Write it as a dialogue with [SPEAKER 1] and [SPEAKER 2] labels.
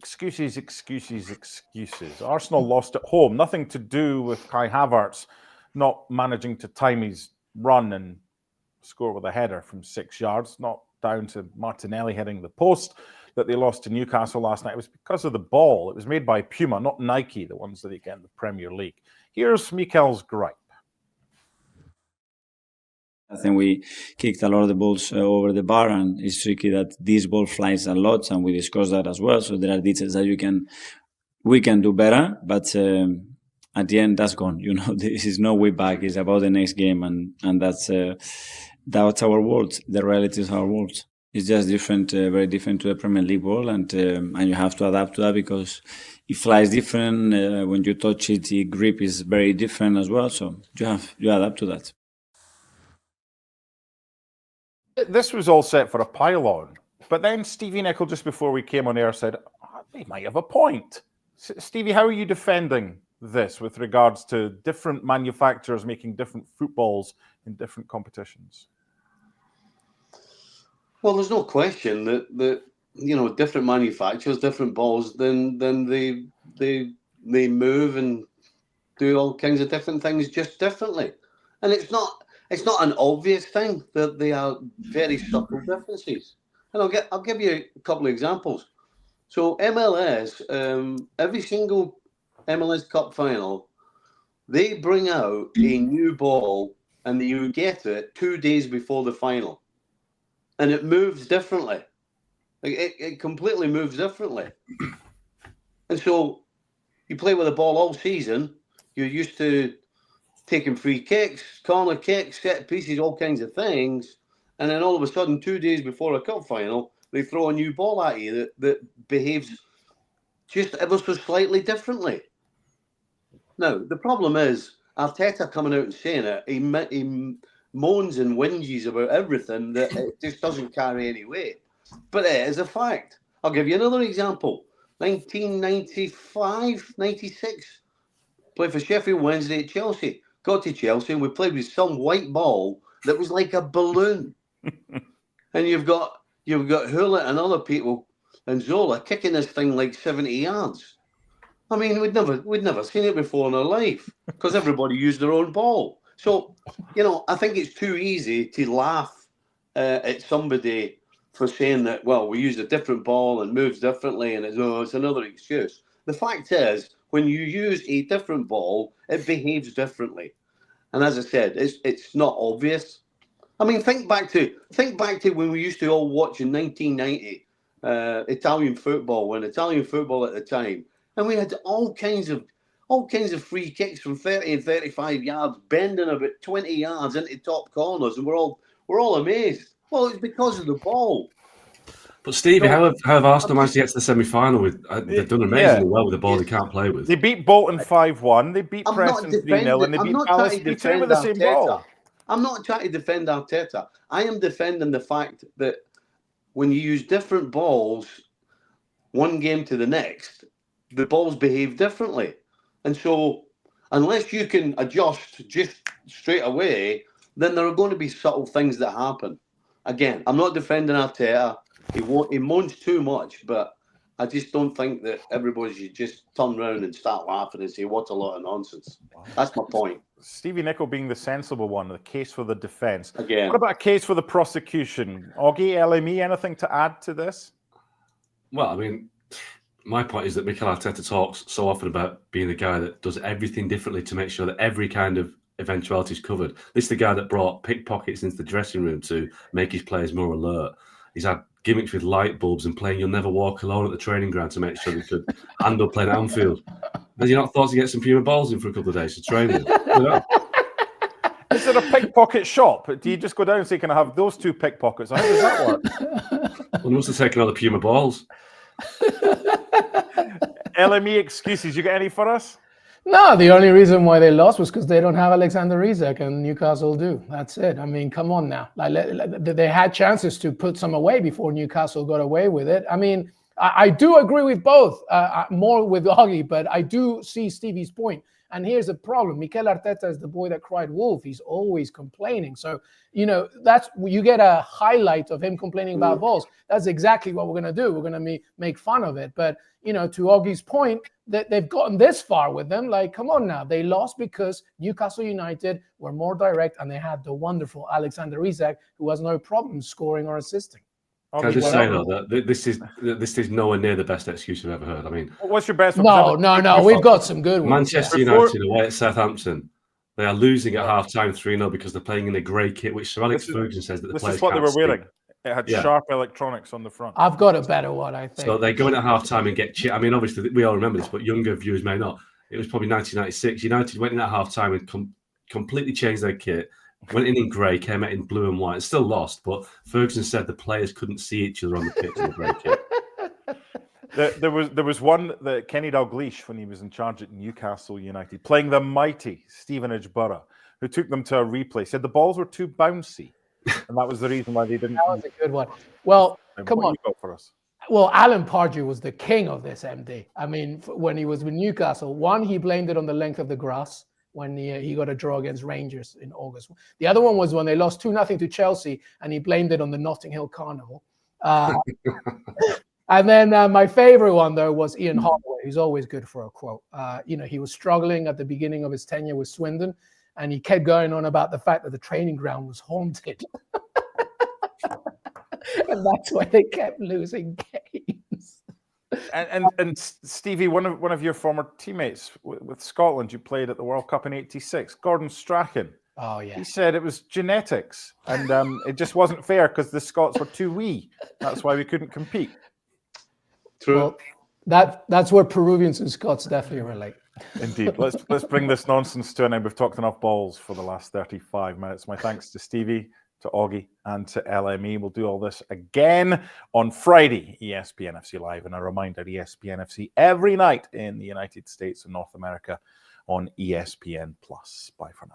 [SPEAKER 1] excuses, excuses, excuses. Arsenal lost at home. Nothing to do with Kai Havertz not managing to time his run and score with a header from 6 yards. Not down to Martinelli hitting the post that they lost to Newcastle last night. It was because of the ball. It was made by Puma, not Nike, the ones that they get in the Premier League. Here's Mikel's gripe.
[SPEAKER 2] I think we kicked a lot of the balls over the bar, and it's tricky that this ball flies a lot, and we discussed that as well. So there are details that we can do better, but at the end, that's gone. You know, this is no way back. It's about the next game, and that's our world. The reality is our world. It's just different, very different to the Premier League world, and you have to adapt to that because it flies different. When you touch it, the grip is very different as well. So you adapt to that.
[SPEAKER 1] This was all set for a pile-on, but then Stevie Nicol, just before we came on air, said, they might have a point. Stevie, how are you defending this with regards to different manufacturers making different footballs in different competitions?
[SPEAKER 3] Well, there's no question that different manufacturers, different balls, then they move and do all kinds of different things just differently, and it's not an obvious thing. That they are very subtle differences, and I'll give you a couple of examples. So MLS, every single MLS Cup final, they bring out a new ball, and you get it 2 days before the final. And it moves differently. It completely moves differently. And so you play with a ball all season. You're used to taking free kicks, corner kicks, set pieces, all kinds of things. And then all of a sudden, 2 days before a cup final, they throw a new ball at you that behaves just ever so slightly differently. Now, the problem is Arteta coming out and saying it, he moans and whinges about everything that it just doesn't carry any weight. But it is a fact. I'll give you another example. 1995, 96, played for Sheffield Wednesday at Chelsea. Got to Chelsea and we played with some white ball that was like a balloon. And you've got Hewlett and other people and Zola kicking this thing like 70 yards. I mean, we'd never seen it before in our life because everybody used their own ball. So, I think it's too easy to laugh at somebody for saying that, well, we use a different ball and moves differently and it's another excuse. The fact is, when you use a different ball, it behaves differently. And as I said, it's not obvious. I mean, think back to when we used to all watch in 1990 Italian football, when Italian football at the time, and we had all kinds of free kicks from 30 and 35 yards, bending about 20 yards into top corners, and we're all amazed. Well, it's because of the ball.
[SPEAKER 4] But Stevie, how have Arsenal managed to get to the semi-final with? They've done amazingly well with the ball they can't play with.
[SPEAKER 1] They beat Bolton 5-1. They beat Preston 3-0, and they beat Palace 3-2 with the same ball.
[SPEAKER 3] I'm not trying to defend Arteta. I am defending the fact that when you use different balls, one game to the next, the balls behave differently. And so, unless you can adjust just straight away, then there are going to be subtle things that happen. Again, I'm not defending Arteta. He moans too much, but I just don't think that everybody should just turn around and start laughing and say, what a lot of nonsense. That's my point.
[SPEAKER 1] Stevie Nicol being the sensible one, the case for the defence.
[SPEAKER 3] Again.
[SPEAKER 1] What about a case for the prosecution? Augie, LME, anything to add to this?
[SPEAKER 4] Well, I mean, my point is that Mikel Arteta talks so often about being the guy that does everything differently to make sure that every kind of eventuality is covered. This is the guy that brought pickpockets into the dressing room to make his players more alert. He's had gimmicks with light bulbs and playing You'll Never Walk Alone at the training ground to make sure they could handle playing at Anfield. Has he not thought to get some Puma balls in for a couple of days to train with?
[SPEAKER 1] Is there a pickpocket shop? Do you just go down and say, can I have those two pickpockets? How does that work?
[SPEAKER 4] Well, he must have taken all the Puma balls.
[SPEAKER 1] LME excuses. You got any for us?
[SPEAKER 5] No, the only reason why they lost was because they don't have Alexander Isak and Newcastle do. That's it. I mean, come on now. They had chances to put some away before Newcastle got away with it. I mean, I do agree with both, more with Augie, but I do see Stevie's point. And here's the problem. Mikel Arteta is the boy that cried wolf. He's always complaining. So, that's you get a highlight of him complaining about balls. That's exactly what we're going to do. We're going to make fun of it. But, to Oggie's point, that they've gotten this far with them. Like, come on now. They lost because Newcastle United were more direct and they had the wonderful Alexander Isak, who has no problem scoring or assisting.
[SPEAKER 4] Can I just say, though, that this is nowhere near the best excuse I've ever heard. I mean,
[SPEAKER 1] what's your best?
[SPEAKER 5] No. We've got some good ones.
[SPEAKER 4] Manchester United away at Southampton. They are losing at half-time 3-0 because they're playing in a grey kit, which Sir Alex Ferguson says that the players
[SPEAKER 1] can't see. This is what they were
[SPEAKER 4] see.
[SPEAKER 1] wearing. It had sharp electronics on the front.
[SPEAKER 5] I've got a better one, I think.
[SPEAKER 4] So they go in at half-time and get I mean, obviously, we all remember this, but younger viewers may not. It was probably 1996. United went in at half-time and completely changed their kit. Went in grey, came out in blue and white. Still lost, but Ferguson said the players couldn't see each other on the pitch in the grey kit.
[SPEAKER 1] There was one that Kenny Dalglish, when he was in charge at Newcastle United, playing the mighty Stevenage Borough, who took them to a replay, said the balls were too bouncy, and that was the reason why they didn't.
[SPEAKER 5] That was a good one. Well, come on.
[SPEAKER 1] You got for us?
[SPEAKER 5] Well, Alan Pardew was the king of this, MD. I mean, when he was with Newcastle, one, he blamed it on the length of the grass when he got a draw against Rangers in August. The other one was when they lost 2-0 to Chelsea, and he blamed it on the Notting Hill Carnival. And then my favorite one, though, was Ian Holloway, who's always good for a quote. He was struggling at the beginning of his tenure with Swindon, and he kept going on about the fact that the training ground was haunted. And that's why they kept losing games.
[SPEAKER 1] And Stevie, one of your former teammates with Scotland, you played at the World Cup in '86, Gordon Strachan.
[SPEAKER 5] Oh yeah,
[SPEAKER 1] he said it was genetics, and it just wasn't fair because the Scots were too wee. That's why we couldn't compete.
[SPEAKER 3] True.
[SPEAKER 5] Well, that's where Peruvians and Scots definitely relate.
[SPEAKER 1] Indeed. Let's bring this nonsense to an end. We've talked enough balls for the last 35 minutes. My thanks to Stevie, to Oggy, and to LME. We'll do all this again on Friday, ESPN FC Live. And a reminder, ESPN FC every night in the United States and North America on ESPN+. Bye for now.